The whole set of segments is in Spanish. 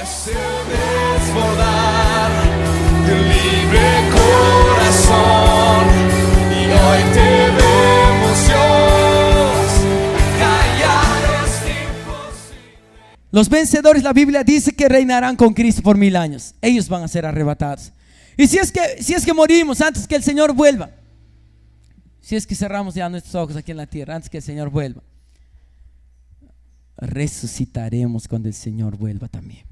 Es el desbordar de un libre corazón, y hoy te vemos, Dios. Callar es imposible. Los vencedores, la Biblia dice que reinarán con Cristo por 1000 años. Ellos van a ser arrebatados. Y si es que morimos antes que el Señor vuelva, si es que cerramos ya nuestros ojos aquí en la tierra antes que el Señor vuelva, resucitaremos cuando el Señor vuelva también.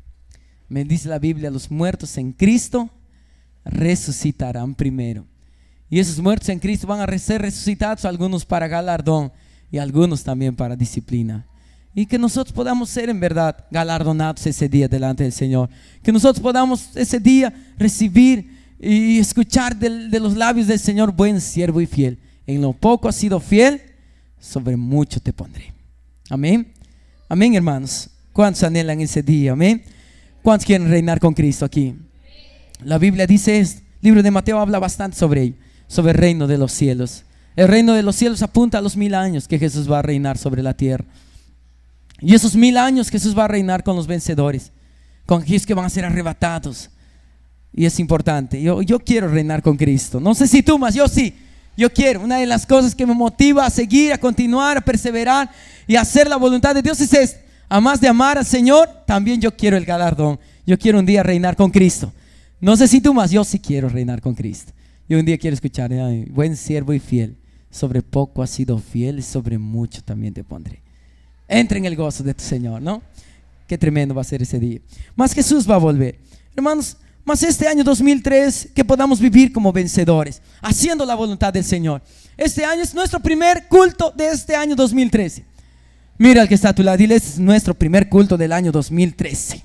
Me dice la Biblia, los muertos en Cristo resucitarán primero. Y esos muertos en Cristo van a ser resucitados, algunos para galardón y algunos también para disciplina. Y que nosotros podamos ser en verdad galardonados ese día delante del Señor. Que nosotros podamos ese día recibir y escuchar de los labios del Señor: buen siervo y fiel. En lo poco has sido fiel, sobre mucho te pondré. Amén. Amén, hermanos. ¿Cuántos anhelan ese día? Amén. ¿Cuántos quieren reinar con Cristo aquí? La Biblia dice esto. El libro de Mateo habla bastante sobre ello, sobre el reino de los cielos. El reino de los cielos apunta a los 1000 años que Jesús va a reinar sobre la tierra. Y esos 1000 años Jesús va a reinar con los vencedores, con aquellos que van a ser arrebatados. Y es importante. Yo quiero reinar con Cristo. No sé si tú, mas yo sí. Yo quiero. Una de las cosas que me motiva a seguir, a continuar, a perseverar y a hacer la voluntad de Dios es esto. Además de amar al Señor, también yo quiero el galardón. Yo quiero un día reinar con Cristo. No sé si tú, mas yo sí quiero reinar con Cristo. Yo un día quiero escuchar: ay, buen siervo y fiel, sobre poco has sido fiel y sobre mucho también te pondré. Entra en el gozo de tu Señor, ¿no? Qué tremendo va a ser ese día. Mas Jesús va a volver. Hermanos, más este año 2003, que podamos vivir como vencedores, haciendo la voluntad del Señor. Este año es nuestro primer culto de este año 2013. Mira al que está a tu lado, dile: este es nuestro primer culto del año 2013.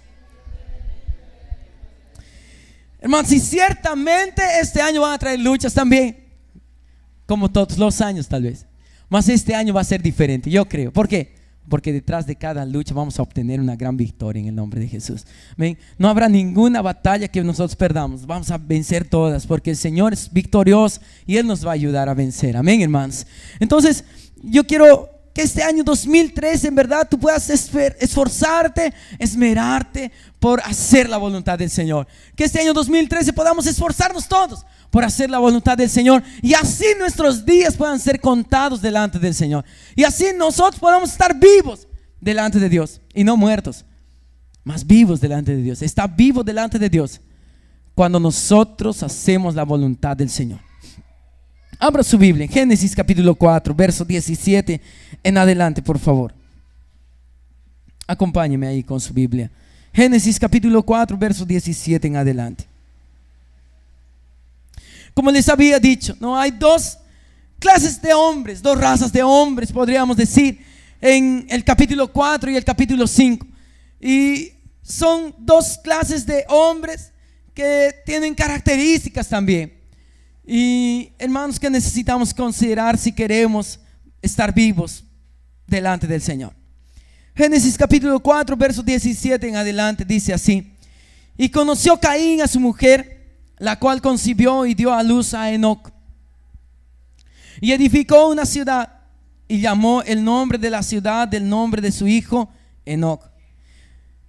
Hermanos, y ciertamente este año van a traer luchas también, como todos los años tal vez. Mas este año va a ser diferente, yo creo. ¿Por qué? Porque detrás de cada lucha vamos a obtener una gran victoria en el nombre de Jesús. ¿Ven? No habrá ninguna batalla que nosotros perdamos. Vamos a vencer todas, porque el Señor es victorioso y Él nos va a ayudar a vencer. Amén, hermanos. Entonces, yo quiero que este año 2013 en verdad tú puedas esforzarte, esmerarte por hacer la voluntad del Señor. Que este año 2013 podamos esforzarnos todos por hacer la voluntad del Señor, y así nuestros días puedan ser contados delante del Señor, y así nosotros podamos estar vivos delante de Dios y no muertos, más vivos delante de Dios. Está vivo delante de Dios cuando nosotros hacemos la voluntad del Señor. Abra su Biblia en Génesis capítulo 4 verso 17 en adelante, por favor. Acompáñeme ahí con su Biblia. Génesis capítulo 4 verso 17 en adelante. Como les había dicho, no hay dos clases de hombres, dos razas de hombres, podríamos decir, en el capítulo 4 y el capítulo 5. Y son dos clases de hombres que tienen características también. Y hermanos, que necesitamos considerar si queremos estar vivos delante del Señor. Génesis capítulo 4 verso 17 en adelante dice así: y conoció Caín a su mujer, la cual concibió y dio a luz a Enoc, y edificó una ciudad y llamó el nombre de la ciudad del nombre de su hijo Enoc.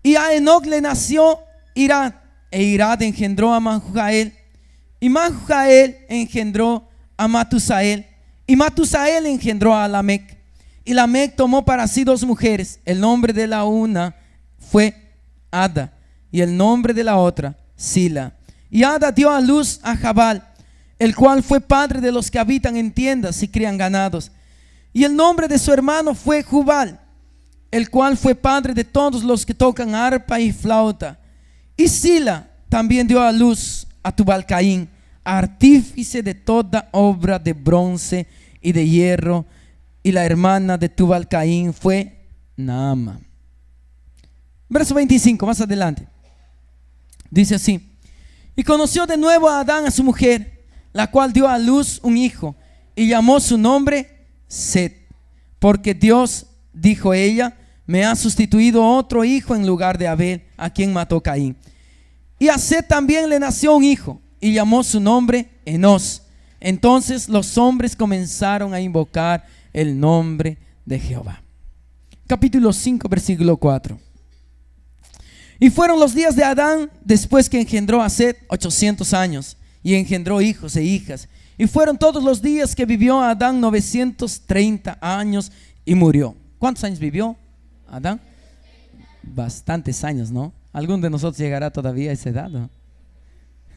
Y a Enoc le nació Irad, e Irad engendró a Mahujael, y Mahujael engendró a Matusael, y Matusael engendró a Lamec. Y Lamec tomó para sí 2 mujeres. El nombre de la una fue Ada, y el nombre de la otra Sila. Y Ada dio a luz a Jabal, el cual fue padre de los que habitan en tiendas y crían ganados. Y el nombre de su hermano fue Jubal, el cual fue padre de todos los que tocan arpa y flauta. Y Sila también dio a luz a Tubal-Caín, artífice de toda obra de bronce y de hierro. Y la hermana de Tubal-Caín fue Naama. Verso 25, más adelante, dice así: y conoció de nuevo a Adán a su mujer, la cual dio a luz un hijo, y llamó su nombre Set, porque Dios, dijo ella, me ha sustituido otro hijo en lugar de Abel, a quien mató Caín. Y a Set también le nació un hijo, y llamó su nombre Enos. Entonces los hombres comenzaron a invocar el nombre de Jehová. Capítulo 5 versículo 4. Y fueron los días de Adán después que engendró a Set 800 años y engendró hijos e hijas. Y fueron todos los días que vivió Adán 930 años y murió. ¿Cuántos años vivió Adán? Bastantes años, ¿no? ¿Algún de nosotros llegará todavía a esa edad, ¿no?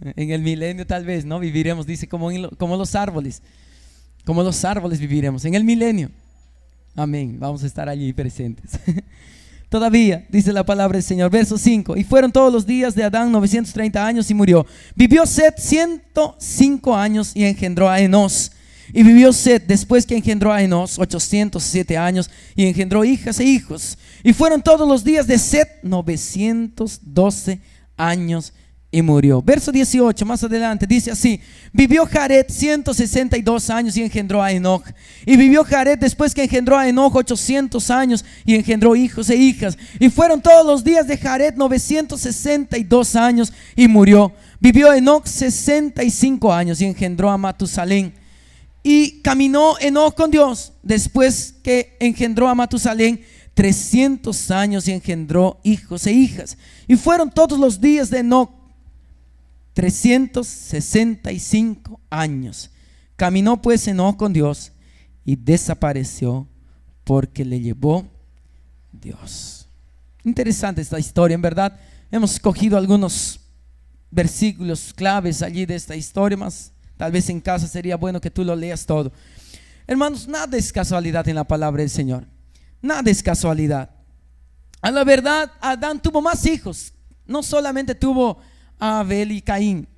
En el milenio tal vez, ¿no? Viviremos, dice, como los árboles. Como los árboles viviremos en el milenio. Amén, vamos a estar allí presentes. Todavía, dice la palabra del Señor, verso 5. Y fueron todos los días de Adán 930 años y murió. Vivió Set 105 años y engendró a Enos. Y vivió Set después que engendró a Enos 807 años y engendró hijas e hijos. Y fueron todos los días de Set 912 años y murió. Verso 18, más adelante, dice así: vivió Jared 162 años y engendró a Enoch. Y vivió Jared después que engendró a Enoch 800 años y engendró hijos e hijas. Y fueron todos los días de Jared 962 años y murió. Vivió Enoch 65 años y engendró a Matusalén. Y caminó Enoch con Dios después que engendró a Matusalén 300 años y engendró hijos e hijas. Y fueron todos los días de Enoch 365 años. Caminó pues Enoch con Dios y desapareció porque le llevó Dios. Interesante esta historia, en verdad. Hemos escogido algunos versículos claves allí de esta historia, más tal vez en casa sería bueno que tú lo leas todo. Hermanos, nada es casualidad en la palabra del Señor. Nada es casualidad. A la verdad, Adán tuvo más hijos. No solamente tuvo a Abel y Caín,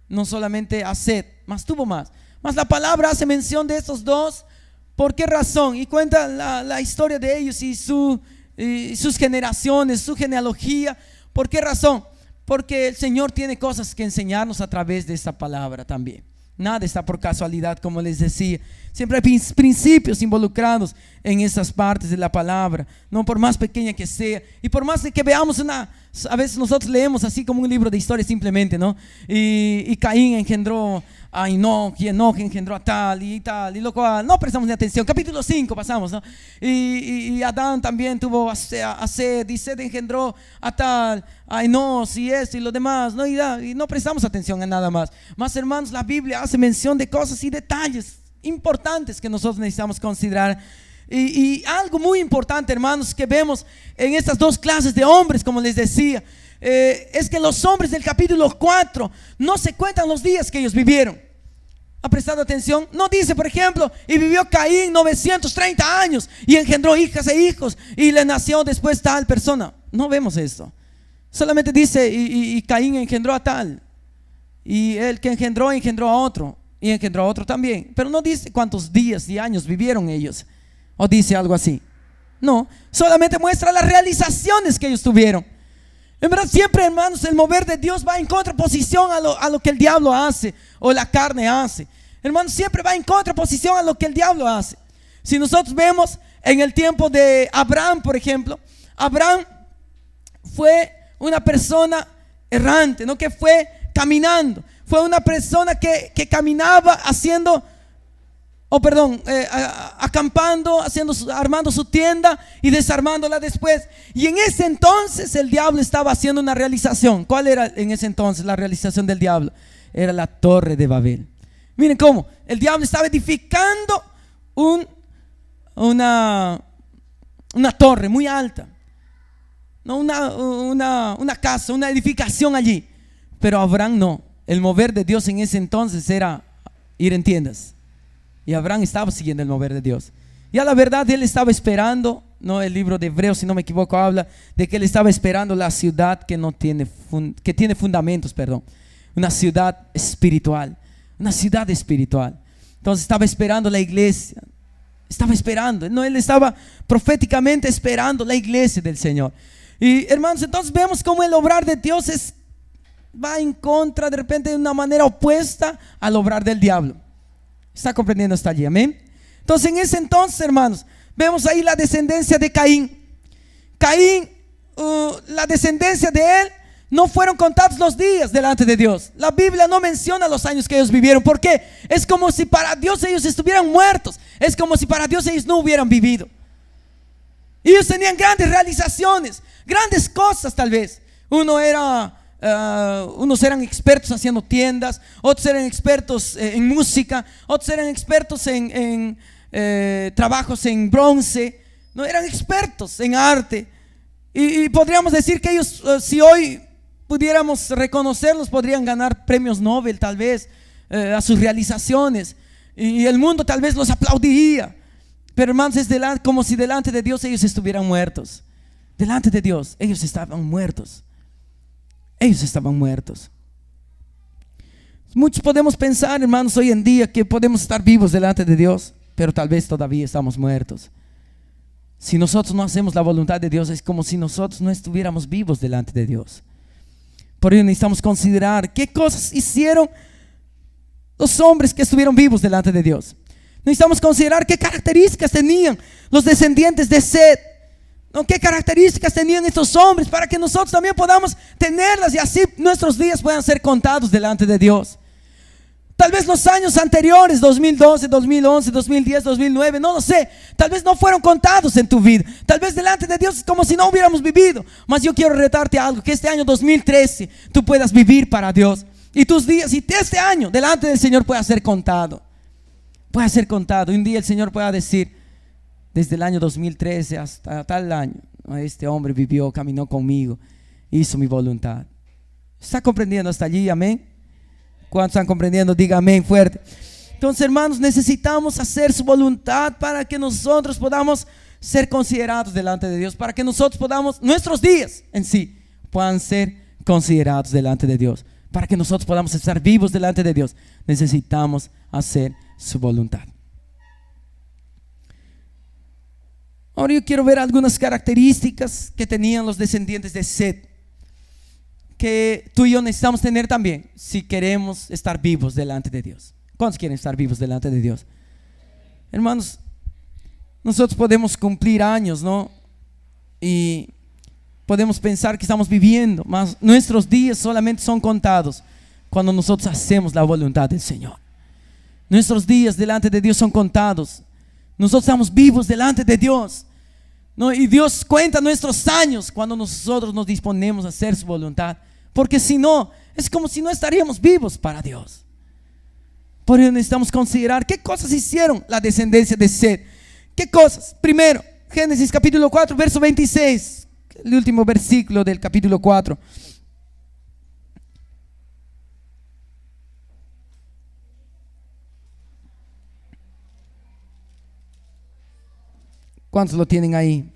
no solamente a Set, mas tuvo más. Mas la palabra hace mención de estos dos. ¿Por qué razón? Y cuenta la historia de ellos y sus generaciones, su genealogía. ¿Por qué razón? Porque el Señor tiene cosas que enseñarnos a través de esta palabra también. Nada está por casualidad, como les decía. Siempre hay principios involucrados en esas partes de la palabra, no por más pequeña que sea. Y por más de que veamos a veces nosotros leemos así como un libro de historia simplemente, ¿no? Y Caín engendró a Enoch y Enoch engendró a tal, y lo cual no prestamos ni atención. Capítulo 5 pasamos, ¿no? Y Adán también tuvo a Set, y Set engendró a tal, a Enos y esto y lo demás, ¿no? Y no prestamos atención a nada más. Más, hermanos, la Biblia hace mención de cosas y detalles importantes que nosotros necesitamos considerar. Y algo muy importante, hermanos, que vemos en estas dos clases de hombres, como les decía, es que los hombres del capítulo 4 no se cuentan los días que ellos vivieron. ¿Ha prestado atención? No dice, por ejemplo, y vivió Caín 930 años y engendró hijas e hijos y le nació después tal persona. No vemos esto. Solamente dice, y Caín engendró a tal, y el que engendró a otro, y engendró a otro también. Pero no dice cuántos días y años vivieron ellos, o dice algo así. No, solamente muestra las realizaciones que ellos tuvieron. En verdad, siempre, hermanos, el mover de Dios va en contraposición a lo que el diablo hace o la carne hace. Hermanos, siempre va en contraposición a lo que el diablo hace. Si nosotros vemos en el tiempo de Abraham, por ejemplo, Abraham fue una persona errante, no que fue caminando. Fue una persona que caminaba haciendo, acampando, armando su tienda y desarmándola después. Y en ese entonces el diablo estaba haciendo una realización. ¿Cuál era en ese entonces la realización del diablo? Era la torre de Babel. Miren cómo el diablo estaba edificando una torre muy alta, no una casa, una edificación allí. Pero Abraham no. El mover de Dios en ese entonces era ir en tiendas. Y Abraham estaba siguiendo el mover de Dios. Y a la verdad él estaba esperando, no, el libro de Hebreos, si no me equivoco, habla de que él estaba esperando la ciudad que tiene fundamentos, una ciudad espiritual, Entonces estaba esperando la iglesia, él estaba proféticamente esperando la iglesia del Señor. Y hermanos, entonces vemos cómo el obrar de Dios va en contra, de repente, de una manera opuesta al obrar del diablo. ¿Está comprendiendo hasta allí? Amén. Entonces, en ese entonces, hermanos, vemos ahí la descendencia de Caín. La descendencia de él, no fueron contados los días delante de Dios. La Biblia no menciona los años que ellos vivieron. ¿Por qué? Es como si para Dios ellos estuvieran muertos. Es como si para Dios ellos no hubieran vivido. Ellos tenían grandes realizaciones, grandes cosas tal vez. Unos eran expertos haciendo tiendas, otros eran expertos en música, otros eran expertos en trabajos en bronce, no eran expertos en arte. Y podríamos decir que ellos, si hoy pudiéramos reconocerlos, podrían ganar premios Nobel tal vez a sus realizaciones, y el mundo tal vez los aplaudiría. Pero hermanos, es como si delante de Dios ellos estuvieran muertos. Delante de Dios ellos estaban muertos. Ellos estaban muertos. Muchos podemos pensar, hermanos, hoy en día que podemos estar vivos delante de Dios, pero tal vez todavía estamos muertos. Si nosotros no hacemos la voluntad de Dios, es como si nosotros no estuviéramos vivos delante de Dios. Por ello necesitamos considerar qué cosas hicieron los hombres que estuvieron vivos delante de Dios. Necesitamos considerar qué características tenían los descendientes de Set, ¿no? Qué características tenían estos hombres para que nosotros también podamos tenerlas y así nuestros días puedan ser contados delante de Dios. Tal vez los años anteriores, 2012, 2011, 2010, 2009, no lo sé, tal vez no fueron contados en tu vida. Tal vez delante de Dios es como si no hubiéramos vivido. Mas yo quiero retarte algo, que este año 2013 tú puedas vivir para Dios, y tus días, y este año delante del Señor pueda ser contado. Pueda ser contado. Un día el Señor pueda decir: desde el año 2013 hasta tal año, este hombre vivió, caminó conmigo, hizo mi voluntad. ¿Está comprendiendo hasta allí? Amén. ¿Cuántos están comprendiendo? Diga amén fuerte. Entonces, hermanos, necesitamos hacer su voluntad para que nosotros podamos ser considerados delante de Dios, para que nosotros podamos, nuestros días en sí puedan ser considerados delante de Dios, para que nosotros podamos estar vivos delante de Dios. Necesitamos hacer su voluntad. Ahora yo quiero ver algunas características que tenían los descendientes de Set, que tú y yo necesitamos tener también si queremos estar vivos delante de Dios. ¿Cuántos quieren estar vivos delante de Dios? Hermanos, nosotros podemos cumplir años, ¿no? Y podemos pensar que estamos viviendo, mas nuestros días solamente son contados cuando nosotros hacemos la voluntad del Señor. Nuestros días delante de Dios son contados. Nosotros estamos vivos delante de Dios, ¿no? Y Dios cuenta nuestros años cuando nosotros nos disponemos a hacer su voluntad, porque si no, es como si no estaríamos vivos para Dios. Por ello necesitamos considerar qué cosas hicieron la descendencia de Set. ¿Qué cosas? Primero, Génesis capítulo 4, verso 26, el último versículo del capítulo 4. ¿Cuántos lo tienen ahí?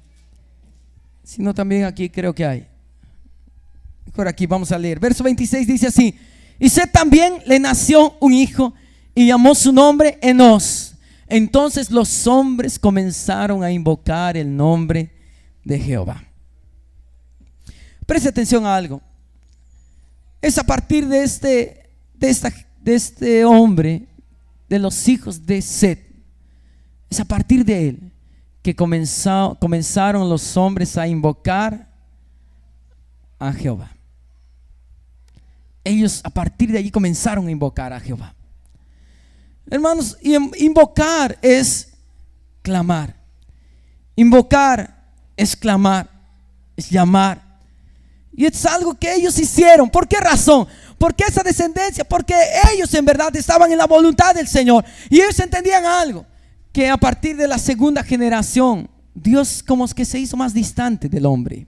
Si no, también aquí creo que hay. Por aquí vamos a leer. Verso 26 dice así: y Set también le nació un hijo y llamó su nombre Enos. Entonces los hombres comenzaron a invocar el nombre de Jehová. Preste atención a algo. Es a partir de este hombre, de los hijos de Set, es a partir de él que comenzaron los hombres a invocar a Jehová. Ellos a partir de allí comenzaron a invocar a Jehová. Hermanos, invocar es clamar. Invocar es clamar, es llamar. Y es algo que ellos hicieron. ¿Por qué razón? Porque esa descendencia, porque ellos en verdad estaban en la voluntad del Señor. Y ellos entendían algo, que a partir de la segunda generación, Dios como que se hizo más distante del hombre.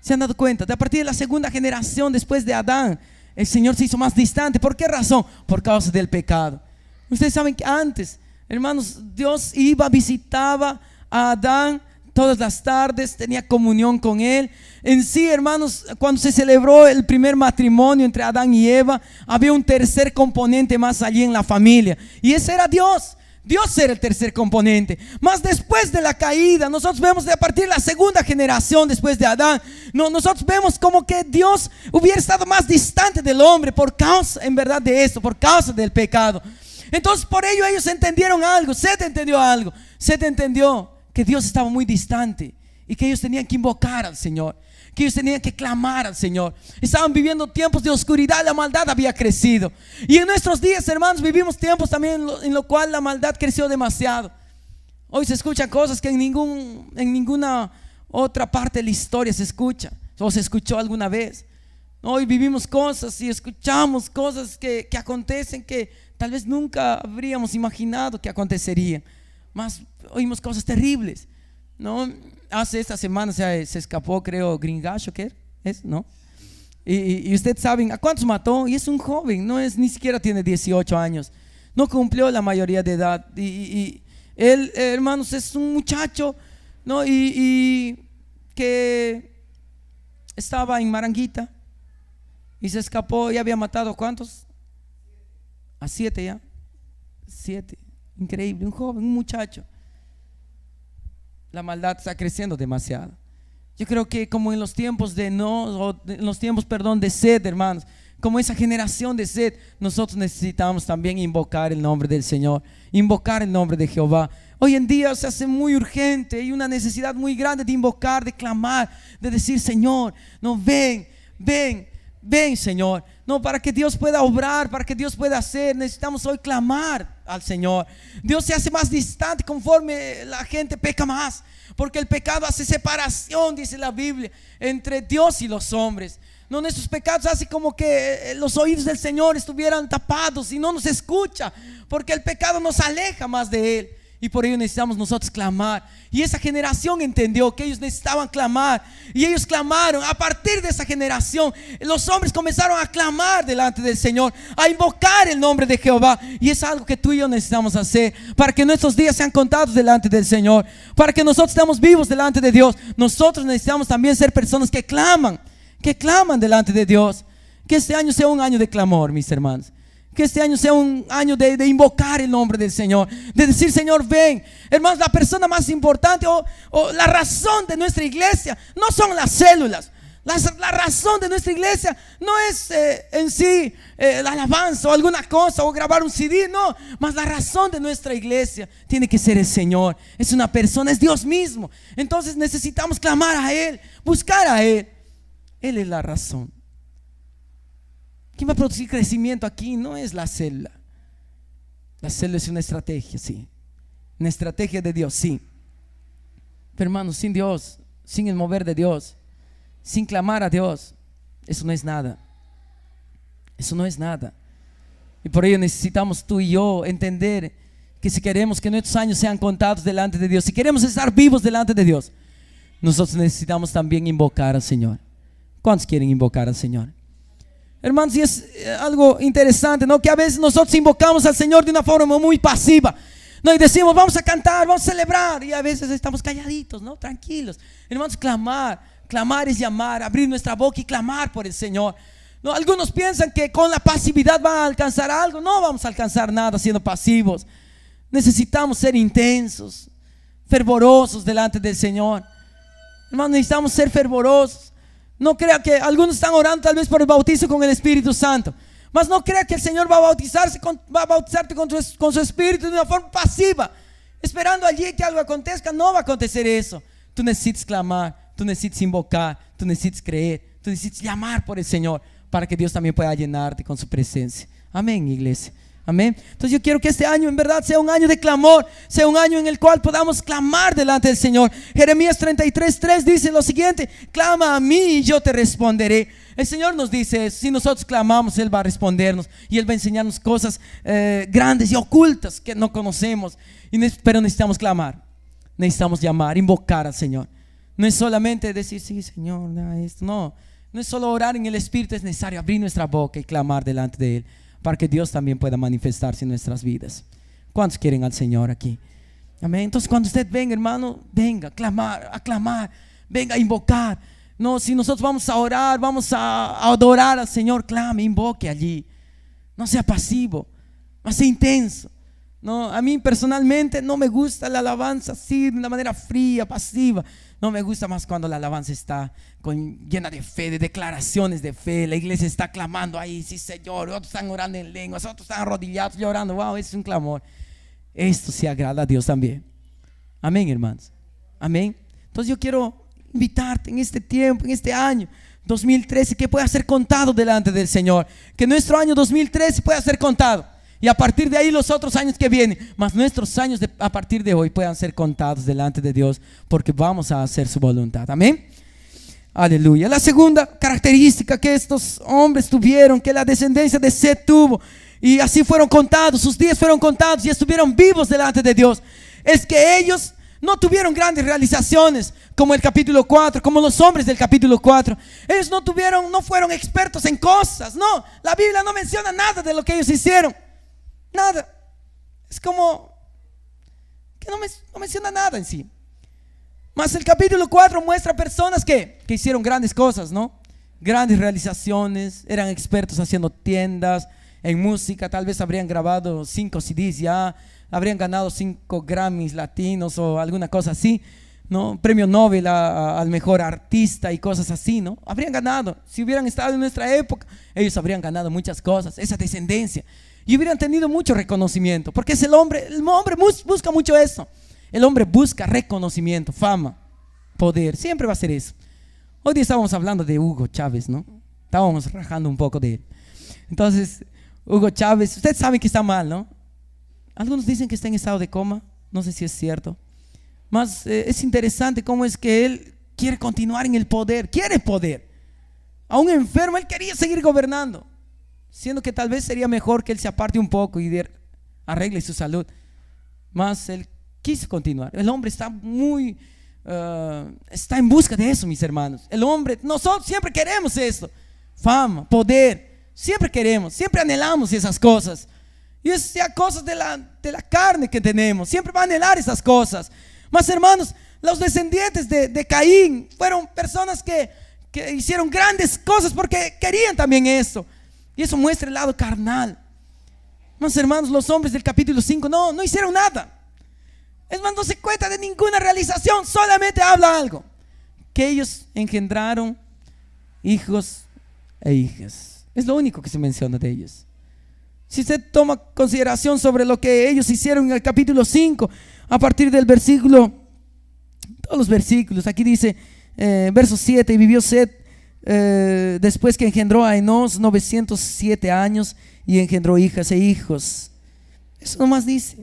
¿Se han dado cuenta? De a partir de la segunda generación después de Adán, el Señor se hizo más distante. ¿Por qué razón? Por causa del pecado. Ustedes saben que antes, hermanos, Dios iba, visitaba a Adán todas las tardes, tenía comunión con él. En sí, hermanos, cuando se celebró el primer matrimonio entre Adán y Eva, había un tercer componente más allí en la familia, y ese era Dios. Dios era el tercer componente. Mas después de la caída, nosotros vemos de a partir de la segunda generación después de Adán, nosotros vemos como que Dios hubiera estado más distante del hombre por causa, en verdad, de esto, por causa del pecado. Entonces por ello ellos entendieron algo. Set entendió algo. Set entendió que Dios estaba muy distante y que ellos tenían que invocar al Señor, que ellos tenían que clamar al Señor. Estaban viviendo tiempos de oscuridad, la maldad había crecido. Y en nuestros días, hermanos, vivimos tiempos también en lo cual la maldad creció demasiado. Hoy se escuchan cosas que en ninguna otra parte de la historia se escucha. o se escuchó alguna vez. Hoy vivimos cosas y escuchamos cosas que acontecen que tal vez nunca habríamos imaginado que acontecerían. Más oímos cosas terribles, ¿no? Hace esta semana se escapó, creo, Gringacho, ¿qué es? ¿No? Y ustedes saben a cuántos mató, y es un joven, ni siquiera tiene 18 años, no cumplió la mayoría de edad. Y él, hermanos, es un muchacho, ¿no? Y que estaba en Maranguita y se escapó y había matado ¿a cuántos? A 7 ya. 7. Increíble, un joven, un muchacho. La maldad está creciendo demasiado. Yo creo que como en los tiempos en los tiempos, de sed, hermanos, como esa generación de sed, nosotros necesitamos también invocar el nombre del Señor, invocar el nombre de Jehová. Hoy en día se hace muy urgente, hay una necesidad muy grande de invocar, de clamar, de decir: Señor, no, ven, Señor. No, para que Dios pueda obrar, para que Dios pueda hacer, necesitamos hoy clamar al Señor. Dios se hace más distante conforme la gente peca más, porque el pecado hace separación, dice la Biblia, entre Dios y los hombres. No, nuestros pecados hacen como que los oídos del Señor estuvieran tapados y no nos escucha, porque el pecado nos aleja más de Él. Y por ello necesitamos nosotros clamar. Y esa generación entendió que ellos necesitaban clamar, y ellos clamaron. A partir de esa generación, los hombres comenzaron a clamar delante del Señor, a invocar el nombre de Jehová. Y es algo que tú y yo necesitamos hacer para que nuestros días sean contados delante del Señor, para que nosotros estemos vivos delante de Dios. Nosotros necesitamos también ser personas que claman delante de Dios. Que este año sea un año de clamor, mis hermanos. Que este año sea un año de invocar el nombre del Señor, de decir: Señor, ven. Hermanos, la persona más importante o la razón de nuestra iglesia no son las células. La razón de nuestra iglesia no es en sí la alabanza o alguna cosa o grabar un CD, no. Mas la razón de nuestra iglesia tiene que ser el Señor. Es una persona, es Dios mismo. Entonces necesitamos clamar a Él, buscar a Él. Él es la razón. ¿Quién va a producir crecimiento aquí? No es la célula. La célula es una estrategia, sí. Una estrategia de Dios, sí. Pero hermanos, sin Dios, sin el mover de Dios, sin clamar a Dios, eso no es nada. Eso no es nada. Y por ello necesitamos tú y yo entender que si queremos que nuestros años sean contados delante de Dios, si queremos estar vivos delante de Dios, nosotros necesitamos también invocar al Señor. ¿Cuántos quieren invocar al Señor? Hermanos, y es algo interesante, ¿no? Que a veces nosotros invocamos al Señor de una forma muy pasiva, ¿no? Y decimos: vamos a cantar, vamos a celebrar. Y a veces estamos calladitos, ¿no? Tranquilos. Hermanos, clamar es llamar, abrir nuestra boca y clamar por el Señor, ¿no? Algunos piensan que con la pasividad van a alcanzar algo. No vamos a alcanzar nada siendo pasivos. Necesitamos ser intensos, fervorosos delante del Señor. Hermanos, necesitamos ser fervorosos. No crea que algunos están orando tal vez por el bautizo con el Espíritu Santo, mas no crea que el Señor va a bautizarte con su Espíritu de una forma pasiva, esperando allí que algo acontezca. No va a acontecer eso. Tú necesitas clamar, tú necesitas invocar, tú necesitas creer, tú necesitas llamar por el Señor, para que Dios también pueda llenarte con su presencia. Amén, iglesia. Amén. Entonces yo quiero que este año en verdad sea un año de clamor, sea un año en el cual podamos clamar delante del Señor. Jeremías 33:3 dice lo siguiente: clama a mí y yo te responderé. El Señor nos dice: si nosotros clamamos, Él va a respondernos, y Él va a enseñarnos cosas grandes y ocultas que no conocemos. Pero necesitamos clamar, necesitamos llamar, invocar al Señor. No es solamente decir: sí, Señor, esto. No es solo orar en el Espíritu, es necesario abrir nuestra boca y clamar delante de Él, para que Dios también pueda manifestarse en nuestras vidas. ¿Cuántos quieren al Señor aquí? Amén. Entonces cuando usted venga, hermano, venga a clamar, venga a invocar. No, si nosotros vamos a orar, vamos a adorar al Señor, clame, invoque allí. No sea pasivo, no sea intenso. No, a mí personalmente no me gusta la alabanza así, de una manera fría, pasiva. No me gusta más cuando la alabanza está llena de fe, de declaraciones de fe. La iglesia está clamando ahí: sí, Señor. Otros están orando en lenguas, otros están arrodillados llorando. Wow, es un clamor. Esto se agrada a Dios también. Amén, hermanos. Amén. Entonces yo quiero invitarte en este tiempo, en este año 2013, que pueda ser contado delante del Señor. Que nuestro año 2013 pueda ser contado, y a partir de ahí los otros años que vienen, mas nuestros años a partir de hoy puedan ser contados delante de Dios, porque vamos a hacer su voluntad. Amén. Aleluya. La segunda característica que estos hombres tuvieron, que la descendencia de Set tuvo, y así fueron contados, sus días fueron contados y estuvieron vivos delante de Dios, es que ellos no tuvieron grandes realizaciones como el capítulo 4, como los hombres del capítulo 4. Ellos no fueron expertos en cosas. No, la Biblia no menciona nada de lo que ellos hicieron. Nada. Es como que no menciona nada en sí. Mas el capítulo 4 muestra personas que hicieron grandes cosas, ¿no? Grandes realizaciones, eran expertos haciendo tiendas, en música, tal vez habrían grabado 5 CDs ya, habrían ganado 5 Grammys latinos o alguna cosa así, ¿no? Premio Nobel al mejor artista y cosas así, ¿no? Habrían ganado. Si hubieran estado en nuestra época, ellos habrían ganado muchas cosas, esa descendencia, y hubieran tenido mucho reconocimiento, porque es el hombre busca mucho eso. El hombre busca reconocimiento, fama, poder, siempre va a ser eso. Hoy día estábamos hablando de Hugo Chávez, ¿no? Estábamos rajando un poco de él. Entonces, Hugo Chávez, ustedes saben que está mal, ¿no? Algunos dicen que está en estado de coma, no sé si es cierto. Más es interesante cómo es que él quiere continuar en el poder, quiere poder. Aún enfermo, él quería seguir gobernando, siendo que tal vez sería mejor que él se aparte un poco y arregle su salud. Más él quiso continuar. El hombre está está en busca de eso, mis hermanos. El hombre, nosotros siempre queremos esto, fama, poder, siempre queremos, siempre anhelamos esas cosas. Y es ya cosas de la carne que tenemos, siempre va a anhelar esas cosas. Mas hermanos, los descendientes de Caín fueron personas que hicieron grandes cosas porque querían también eso. Y eso muestra el lado carnal. Mas hermanos, los hombres del capítulo 5 no hicieron nada. Es más, no se cuenta de ninguna realización, solamente habla algo, que ellos engendraron hijos e hijas. Es lo único que se menciona de ellos. Si usted toma consideración sobre lo que ellos hicieron en el capítulo 5, a partir del versículo, todos los versículos, aquí dice, verso 7, y vivió Set después que engendró a Enos 907 años y engendró hijas e hijos. Eso nomás dice.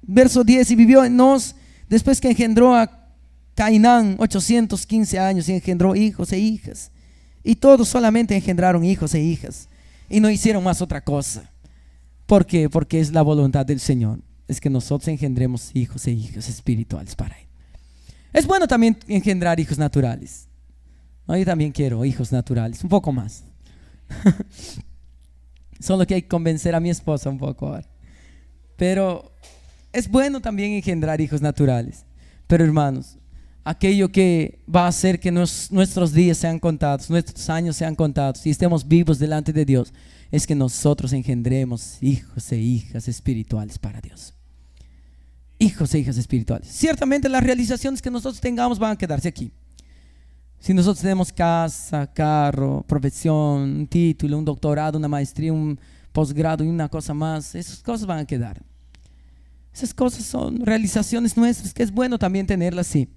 Verso 10, y vivió Enos después que engendró a Cainán 815 años y engendró hijos e hijas. Y todos solamente engendraron hijos e hijas y no hicieron más otra cosa. ¿Por qué? Porque es la voluntad del Señor, es que nosotros engendremos hijos e hijas espirituales para Él. Es bueno también engendrar hijos naturales. Yo también quiero hijos naturales, un poco más. Solo que hay que convencer a mi esposa un poco ahora. Pero es bueno también engendrar hijos naturales. Pero hermanos, aquello que va a hacer que nuestros días sean contados, nuestros años sean contados y estemos vivos delante de Dios, es que nosotros engendremos hijos e hijas espirituales para Dios. Hijos e hijas espirituales. Ciertamente las realizaciones que nosotros tengamos van a quedarse aquí. Si nosotros tenemos casa, carro, profesión, un título, un doctorado, una maestría, un posgrado y una cosa más, esas cosas van a quedar. Esas cosas son realizaciones nuestras, que es bueno también tenerlas así.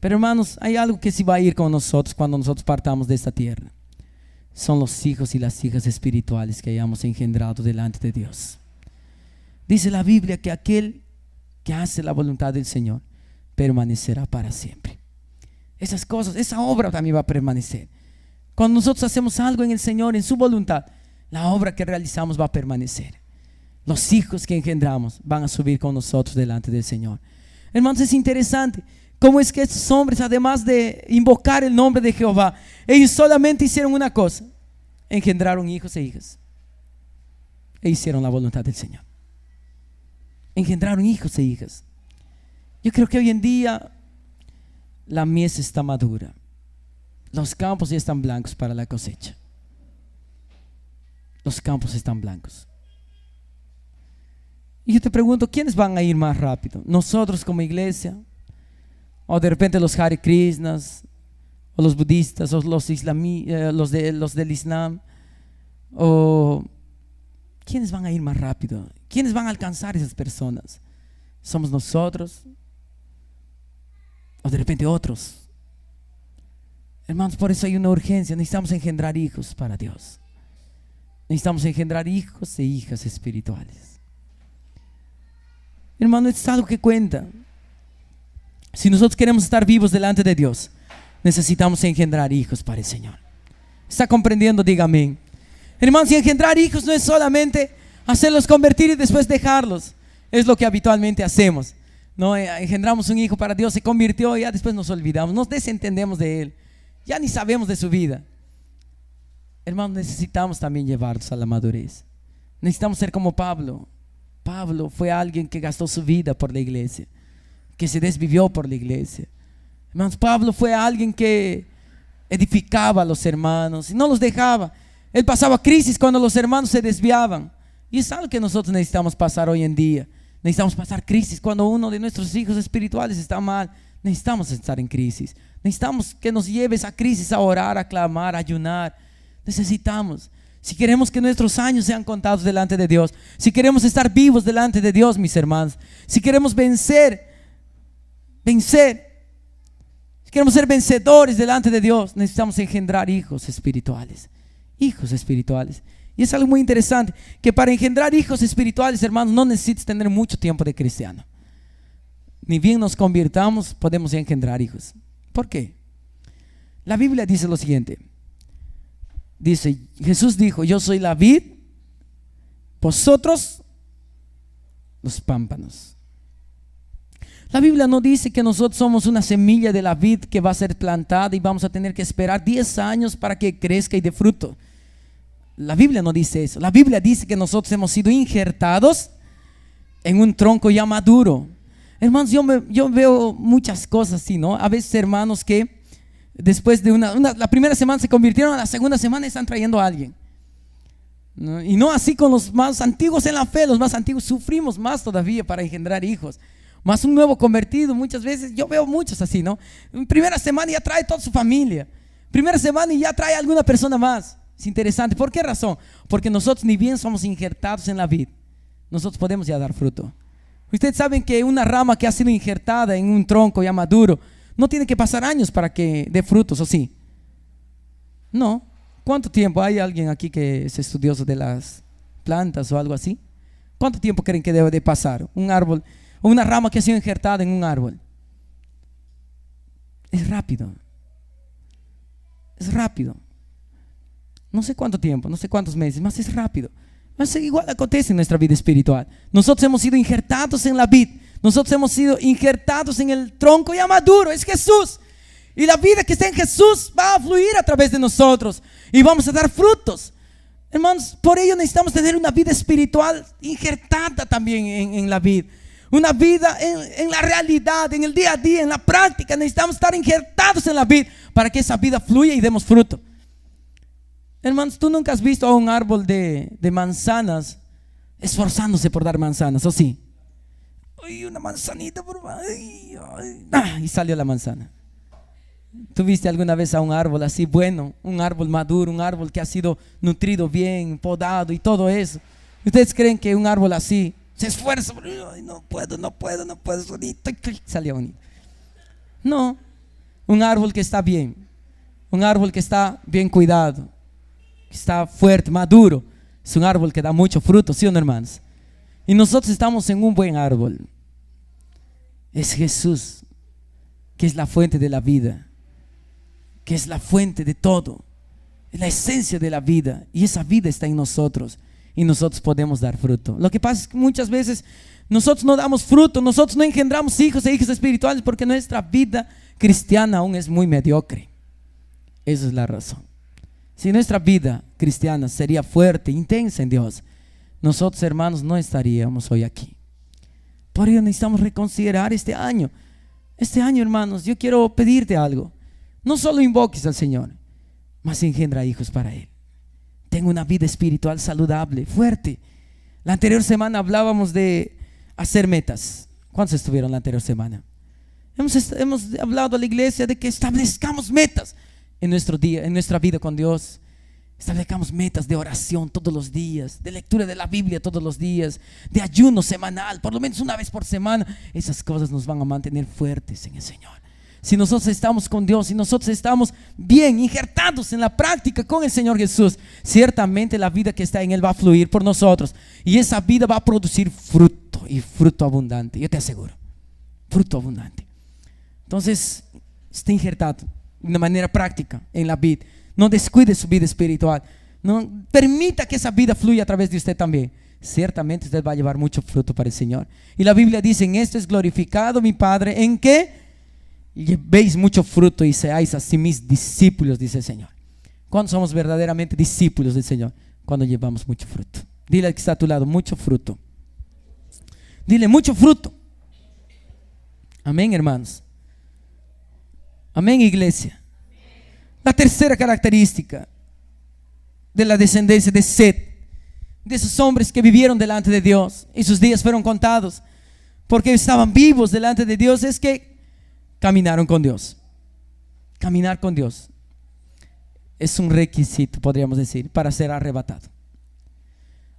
Pero hermanos, hay algo que sí va a ir con nosotros cuando nosotros partamos de esta tierra. Son los hijos y las hijas espirituales que hayamos engendrado delante de Dios. Dice la Biblia que aquel que hace la voluntad del Señor permanecerá para siempre. Esas cosas, esa obra también va a permanecer. Cuando nosotros hacemos algo en el Señor, en su voluntad, la obra que realizamos va a permanecer. Los hijos que engendramos van a subir con nosotros delante del Señor. Hermanos, es interesante cómo es que estos hombres, además de invocar el nombre de Jehová, ellos solamente hicieron una cosa: engendraron hijos e hijas e hicieron la voluntad del Señor. Engendraron hijos e hijas. Yo creo que hoy en día la mies está madura, los campos ya están blancos para la cosecha. Los campos están blancos. Y yo te pregunto, ¿quiénes van a ir más rápido? ¿Nosotros como iglesia? ¿O de repente los Hare Krishnas? ¿O los budistas? ¿O los del Islam? ¿O quiénes van a ir más rápido? ¿Quiénes van a alcanzar esas personas? ¿Somos nosotros? ¿O de repente otros? Hermanos, por eso hay una urgencia. Necesitamos engendrar hijos para Dios. Necesitamos engendrar hijos e hijas espirituales. Hermano, es algo que cuenta. Si nosotros queremos estar vivos delante de Dios, necesitamos engendrar hijos para el Señor. ¿Está comprendiendo? Diga amén. Hermanos, y engendrar hijos no es solamente hacerlos convertir y después dejarlos. Es lo que habitualmente hacemos, ¿no? Engendramos un hijo para Dios, se convirtió y ya después nos olvidamos, nos desentendemos de él, ya ni sabemos de su vida. Hermanos, necesitamos también llevarlos a la madurez. Necesitamos ser como Pablo. Pablo fue alguien que gastó su vida por la iglesia, que se desvivió por la iglesia. Hermanos, Pablo fue alguien que edificaba a los hermanos y no los dejaba. Él pasaba crisis cuando los hermanos se desviaban. Y es algo que nosotros necesitamos pasar hoy en día. Necesitamos pasar crisis cuando uno de nuestros hijos espirituales está mal. Necesitamos estar en crisis. Necesitamos que nos lleve esa crisis a orar, a clamar, a ayunar. Necesitamos. Si queremos que nuestros años sean contados delante de Dios, si queremos estar vivos delante de Dios, mis hermanos, si queremos vencer, si queremos ser vencedores delante de Dios, necesitamos engendrar hijos espirituales. Hijos espirituales. Y es algo muy interesante, que para engendrar hijos espirituales, hermanos, no necesitas tener mucho tiempo de cristiano. Ni bien nos convirtamos, podemos engendrar hijos. ¿Por qué? La Biblia dice lo siguiente. Dice, Jesús dijo, yo soy la vid, vosotros los pámpanos. La Biblia no dice que nosotros somos una semilla de la vid que va a ser plantada y vamos a tener que esperar 10 años para que crezca y dé fruto. La Biblia no dice eso. La Biblia dice que nosotros hemos sido injertados en un tronco ya maduro. Hermanos, yo veo muchas cosas así, ¿no? A veces hermanos que después de la primera semana se convirtieron, a la segunda semana están trayendo a alguien, ¿no? Y no así con los más antiguos en la fe. Los más antiguos sufrimos más todavía para engendrar hijos. Más un nuevo convertido, muchas veces, yo veo muchos así, ¿no? En primera semana ya trae toda su familia. Primera semana y ya trae a alguna persona más. Es interesante. ¿Por qué razón? Porque nosotros ni bien somos injertados en la vid, nosotros podemos ya dar fruto. Ustedes saben que una rama que ha sido injertada en un tronco ya maduro no tiene que pasar años para que dé frutos, ¿o sí? No. ¿Cuánto tiempo? ¿Hay alguien aquí que es estudioso de las plantas o algo así? ¿Cuánto tiempo creen que debe de pasar un árbol o una rama que ha sido injertada en un árbol? Es rápido. Es rápido. No sé cuánto tiempo, no sé cuántos meses, más es rápido. Mas igual acontece en nuestra vida espiritual. Nosotros hemos sido injertados en la vid. Nosotros hemos sido injertados en el tronco ya maduro, es Jesús. Y la vida que está en Jesús va a fluir a través de nosotros y vamos a dar frutos. Hermanos, por ello necesitamos tener una vida espiritual injertada también en la vid. Una vida en la realidad, en el día a día, en la práctica. Necesitamos estar injertados en la vid para que esa vida fluya y demos fruto. Hermanos, tú nunca has visto a un árbol de manzanas esforzándose por dar manzanas, ¿o sí? Ay, una manzanita, por favor. Y salió la manzana. ¿Tú viste alguna vez a un árbol así bueno? Un árbol maduro, un árbol que ha sido nutrido bien, podado y todo eso. ¿Ustedes creen que un árbol así se esfuerza? Ay, no puedo, solito, salió bonito. No, un árbol que está bien, un árbol que está bien cuidado, que está fuerte, maduro, es un árbol que da mucho fruto, ¿sí o no, hermanos? Y nosotros estamos en un buen árbol. Es Jesús, que es la fuente de la vida, que es la fuente de todo, es la esencia de la vida, y esa vida está en nosotros y nosotros podemos dar fruto. Lo que pasa es que muchas veces nosotros no damos fruto, nosotros no engendramos hijos e hijas espirituales porque nuestra vida cristiana aún es muy mediocre. Esa es la razón. Si nuestra vida cristiana sería fuerte, intensa en Dios, nosotros, hermanos, no estaríamos hoy aquí. Por ello necesitamos reconsiderar este año. Este año, hermanos, yo quiero pedirte algo. No solo invoques al Señor, mas engendra hijos para Él. Tengo una vida espiritual saludable, fuerte. La anterior semana hablábamos de hacer metas. ¿Cuántos estuvieron la anterior semana? Hemos hablado a la iglesia de que establezcamos metas en nuestro día, en nuestra vida con Dios. Establezcamos metas de oración todos los días, de lectura de la Biblia todos los días, de ayuno semanal, por lo menos una vez por semana. Esas cosas nos van a mantener fuertes en el Señor. Si nosotros estamos con Dios, si nosotros estamos bien injertados en la práctica con el Señor Jesús, ciertamente la vida que está en Él va a fluir por nosotros y esa vida va a producir fruto, y fruto abundante, yo te aseguro, fruto abundante. Entonces, esté injertado de una manera práctica en la vida. No descuide su vida espiritual. No permita que esa vida fluya a través de usted también. Ciertamente usted va a llevar mucho fruto para el Señor. Y la Biblia dice: en esto es glorificado mi Padre, en que llevéis mucho fruto y seáis así mis discípulos, dice el Señor. ¿Cuándo somos verdaderamente discípulos del Señor? Cuando llevamos mucho fruto. Dile al que está a tu lado: mucho fruto. Dile: mucho fruto. Amén, hermanos. Amén, iglesia. La tercera característica de la descendencia de Set, de esos hombres que vivieron delante de Dios y sus días fueron contados porque estaban vivos delante de Dios, es que caminaron con Dios. Caminar con Dios es un requisito, podríamos decir, para ser arrebatado.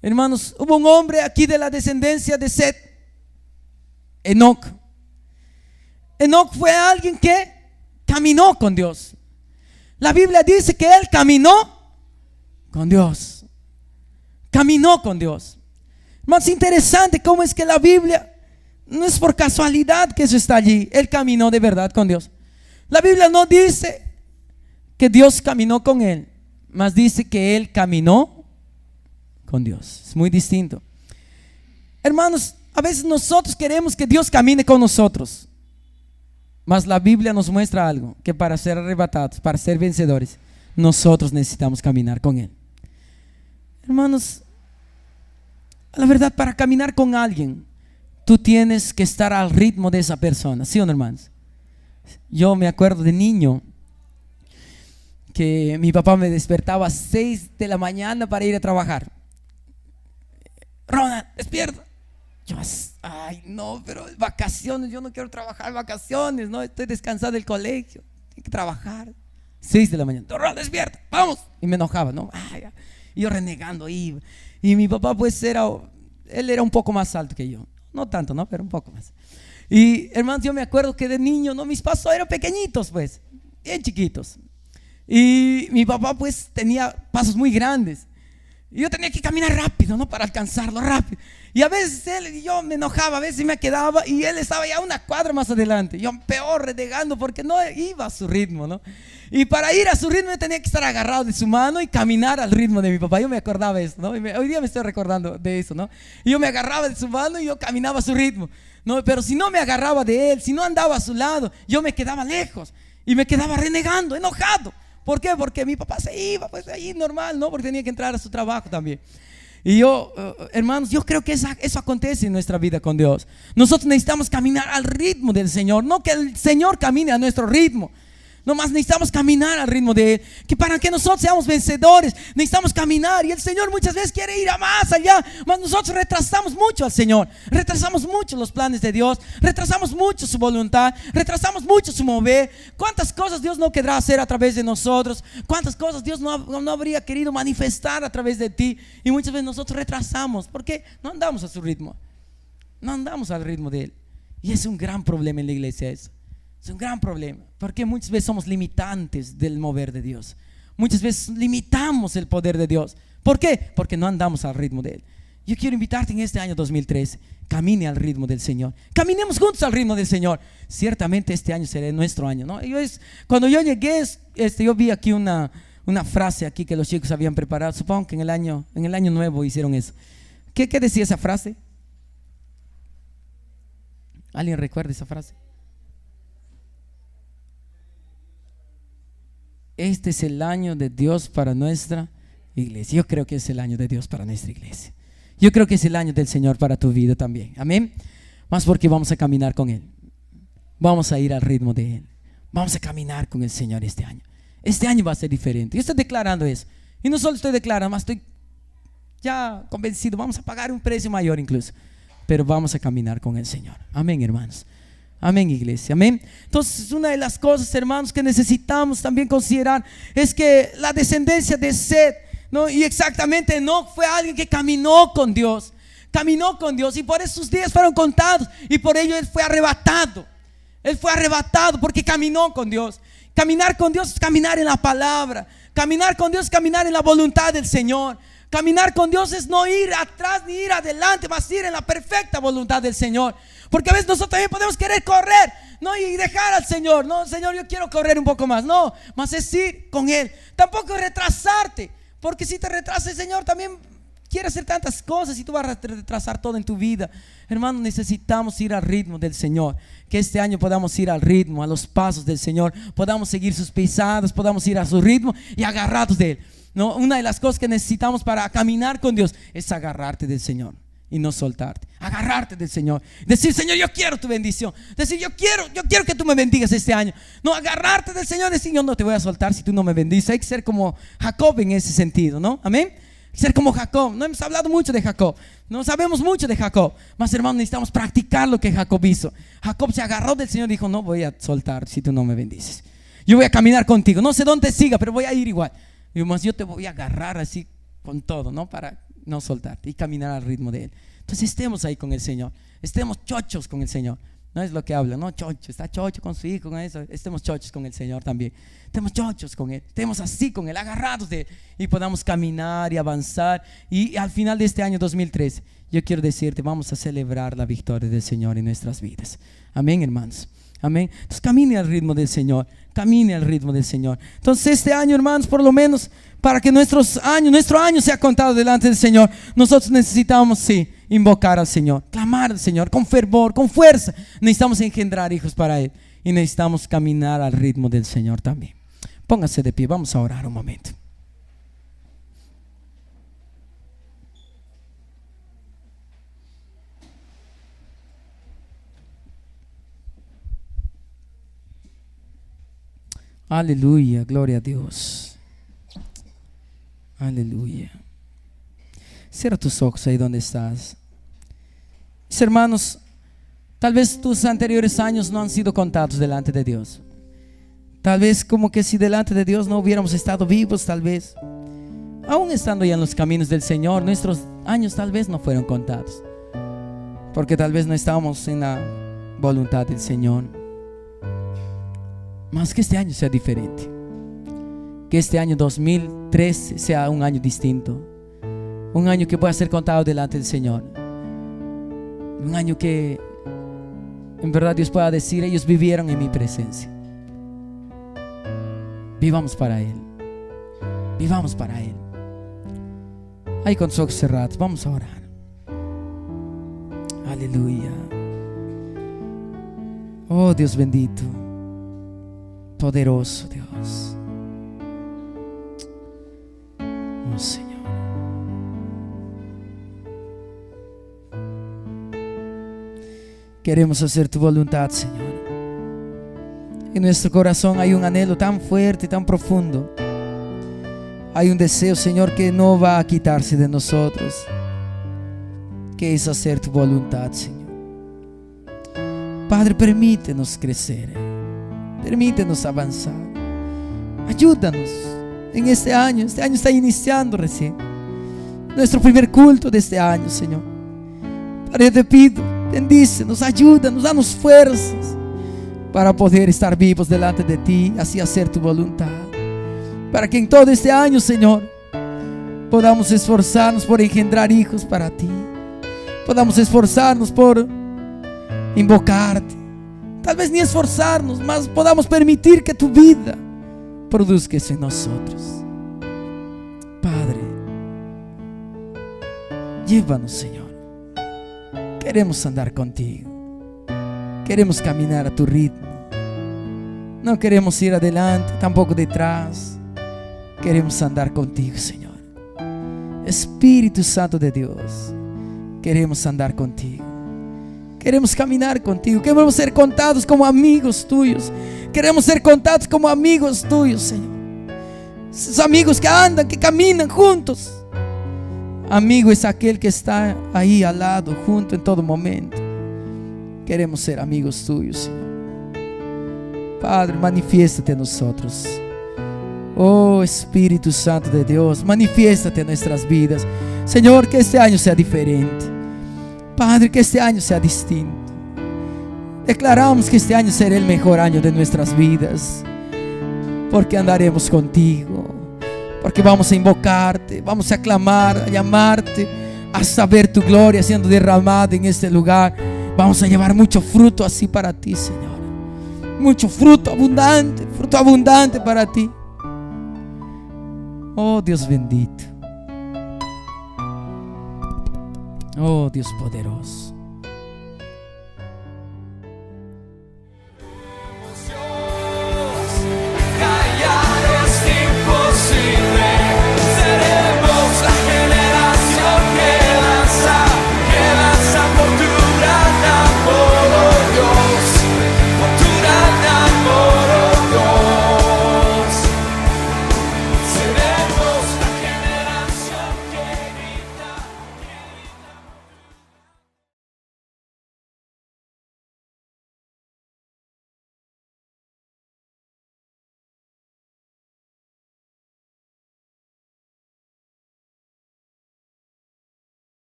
Hermanos, hubo un hombre aquí de la descendencia de Set, Enoc. Enoc fue alguien que caminó con Dios. La Biblia dice que él caminó con Dios. Caminó con Dios. Más interesante cómo es que la Biblia, no es por casualidad que eso está allí. Él caminó de verdad con Dios. La Biblia no dice que Dios caminó con él, mas dice que él caminó con Dios. Es muy distinto. Hermanos, a veces nosotros queremos que Dios camine con nosotros, mas la Biblia nos muestra algo: que para ser arrebatados, para ser vencedores, nosotros necesitamos caminar con Él. Hermanos, la verdad, para caminar con alguien, tú tienes que estar al ritmo de esa persona, ¿sí o no, hermanos? Yo me acuerdo de niño que mi papá me despertaba a 6 de la mañana para ir a trabajar. Ronald, despierta. Yo, ay no, pero vacaciones, yo no quiero trabajar vacaciones, no, estoy descansado del colegio, tengo que trabajar. 6 de la mañana, Ronald, despierta, vamos. Y me enojaba, ¿no? Ay, y yo renegando iba. Y mi papá pues él era un poco más alto que yo. No tanto, ¿no? Pero un poco más. Y hermanos, yo me acuerdo que de niño, ¿no? Mis pasos eran pequeñitos, pues, bien chiquitos. Y mi papá pues tenía pasos muy grandes. Y yo tenía que caminar rápido, ¿no? Para alcanzarlo rápido. Y a veces yo me enojaba, a veces me quedaba y él estaba ya una cuadra más adelante. Yo peor renegando porque no iba a su ritmo, ¿no? Y para ir a su ritmo yo tenía que estar agarrado de su mano y caminar al ritmo de mi papá. Yo me acordaba de eso, ¿no? Hoy día me estoy recordando de eso, ¿no? Y yo me agarraba de su mano y yo caminaba a su ritmo, ¿no? Pero si no me agarraba de él, si no andaba a su lado, yo me quedaba lejos y me quedaba renegando, enojado. ¿Por qué? Porque mi papá se iba, pues ahí normal, ¿no? Porque tenía que entrar a su trabajo también. Y yo, hermanos, yo creo que eso acontece en nuestra vida con Dios. Nosotros necesitamos caminar al ritmo del Señor, no que el Señor camine a nuestro ritmo. Nomás necesitamos caminar al ritmo de Él. Que para que nosotros seamos vencedores necesitamos caminar. Y el Señor muchas veces quiere ir a más allá, mas nosotros retrasamos mucho al Señor. Retrasamos mucho los planes de Dios. Retrasamos mucho su voluntad. Retrasamos mucho su mover. ¿Cuántas cosas Dios no querrá hacer a través de nosotros? ¿Cuántas cosas Dios no habría querido manifestar a través de ti? Y muchas veces nosotros retrasamos porque no andamos a su ritmo. No andamos al ritmo de Él. Y es un gran problema en la iglesia eso. Es un gran problema, porque muchas veces somos limitantes del mover de Dios. Muchas veces limitamos el poder de Dios. ¿Por qué? Porque no andamos al ritmo de Él. Yo quiero invitarte en este año 2013, camine al ritmo del Señor. Caminemos juntos al ritmo del Señor. Ciertamente este año será nuestro año, ¿no? Cuando yo llegué, yo vi aquí una frase aquí que los chicos habían preparado. Supongo que en el año nuevo hicieron eso. ¿Qué decía esa frase? ¿Alguien recuerda esa frase? Este es el año de Dios para nuestra iglesia. Yo creo que es el año de Dios para nuestra iglesia. Yo creo que es el año del Señor para tu vida también. Amén. Más porque vamos a caminar con Él. Vamos a ir al ritmo de Él. Vamos a caminar con el Señor este año. Este año va a ser diferente. Yo estoy declarando eso. Y no solo estoy declarando, más estoy ya convencido. Vamos a pagar un precio mayor incluso. Pero vamos a caminar con el Señor. Amén, hermanos. Amén, iglesia, amén. Entonces, una de las cosas, hermanos, que necesitamos también considerar es que la descendencia de Set, ¿no? Y exactamente Enoc fue alguien que caminó con Dios. Caminó con Dios y por eso sus días fueron contados y por ello él fue arrebatado. Él fue arrebatado porque caminó con Dios. Caminar con Dios es caminar en la palabra. Caminar con Dios es caminar en la voluntad del Señor. Caminar con Dios es no ir atrás ni ir adelante, mas ir en la perfecta voluntad del Señor. Porque a veces nosotros también podemos querer correr, ¿no? Y dejar al Señor. No, Señor, yo quiero correr un poco más. No, más es ir con Él. Tampoco retrasarte, porque si te retrasa el Señor también quiere hacer tantas cosas y tú vas a retrasar todo en tu vida. Hermano, necesitamos ir al ritmo del Señor. Que este año podamos ir al ritmo, a los pasos del Señor. Podamos seguir sus pisadas, podamos ir a su ritmo y agarrados de Él, ¿no? Una de las cosas que necesitamos para caminar con Dios es agarrarte del Señor y no soltarte. Agarrarte del Señor. Decir, Señor, yo quiero tu bendición. Decir, yo quiero que tú me bendigas este año. No, agarrarte del Señor. Decir, yo no te voy a soltar si tú no me bendices. Hay que ser como Jacob en ese sentido, ¿no? Amén. Ser como Jacob. No hemos hablado mucho de Jacob, no sabemos mucho de Jacob, mas hermanos, necesitamos practicar lo que Jacob hizo. Jacob se agarró del Señor y dijo, no voy a soltar si tú no me bendices. Yo voy a caminar contigo, no sé dónde siga, pero voy a ir igual. Digo, mas yo te voy a agarrar así con todo, ¿no? Para no soltarte y caminar al ritmo de Él. Entonces estemos ahí con el Señor, estemos chochos con el Señor. No es lo que habla, no, chocho, está chocho con su hijo, con eso. Estemos chochos con el Señor también. Estemos chochos con Él, estemos así con Él, agarrados de Él, y podamos caminar y avanzar. Y al final de este año 2013, yo quiero decirte, vamos a celebrar la victoria del Señor en nuestras vidas. Amén, hermanos. Amén. Entonces camine al ritmo del Señor, camine al ritmo del Señor. Entonces este año, hermanos, por lo menos para que nuestro año sea contado delante del Señor, nosotros necesitamos, sí, invocar al Señor, clamar al Señor con fervor, con fuerza. Necesitamos engendrar hijos para Él y necesitamos caminar al ritmo del Señor también. Póngase de pie, vamos a orar un momento. Aleluya, gloria a Dios. Aleluya. Cierra tus ojos ahí donde estás. Mis hermanos, tal vez tus anteriores años no han sido contados delante de Dios. Tal vez como que si delante de Dios no hubiéramos estado vivos, tal vez, aún estando ya en los caminos del Señor, nuestros años tal vez no fueron contados, porque tal vez no estábamos en la voluntad del Señor. Mas que este año sea diferente, que este año 2013 sea un año distinto, un año que pueda ser contado delante del Señor, un año que en verdad Dios pueda decir, ellos vivieron en mi presencia. Vivamos para Él, vivamos para Él. Ahí con sus ojos cerrados, vamos a orar. Aleluya. Oh Dios bendito, poderoso Dios. Oh Señor. Queremos hacer tu voluntad, Señor. En nuestro corazón hay un anhelo tan fuerte, tan profundo. Hay un deseo, Señor, que no va a quitarse de nosotros, que es hacer tu voluntad, Señor. Padre, permítenos crecer, permítenos avanzar. Ayúdanos en este año. Este año está iniciando recién, nuestro primer culto de este año, Señor. Padre, te pido, bendícenos, ayúdanos, danos fuerzas para poder estar vivos delante de ti, así hacer tu voluntad. Para que en todo este año, Señor, podamos esforzarnos por engendrar hijos para ti. Podamos esforzarnos por invocarte. Tal vez ni esforzarnos, mas podamos permitir que tu vida produzca eso en nosotros. Padre, llévanos, Señor. Queremos andar contigo. Queremos caminar a tu ritmo. No queremos ir adelante, tampoco detrás. Queremos andar contigo, Señor. Espíritu Santo de Dios, queremos andar contigo. Queremos caminar contigo. Queremos ser contados como amigos tuyos. Queremos ser contados como amigos tuyos, Señor. Esos amigos que andan, que caminan juntos. Amigo es aquel que está ahí al lado, junto en todo momento. Queremos ser amigos tuyos, Señor. Padre, manifiéstate en nosotros. Oh Espíritu Santo de Dios, manifiéstate en nuestras vidas. Señor, que este año sea diferente. Padre, que este año sea distinto. Declaramos que este año será el mejor año de nuestras vidas, porque andaremos contigo, porque vamos a invocarte, vamos a clamar, a llamarte, a saber tu gloria siendo derramada en este lugar. Vamos a llevar mucho fruto así para ti, Señor. Mucho fruto abundante para ti. Oh Dios bendito. Oh Dios poderoso.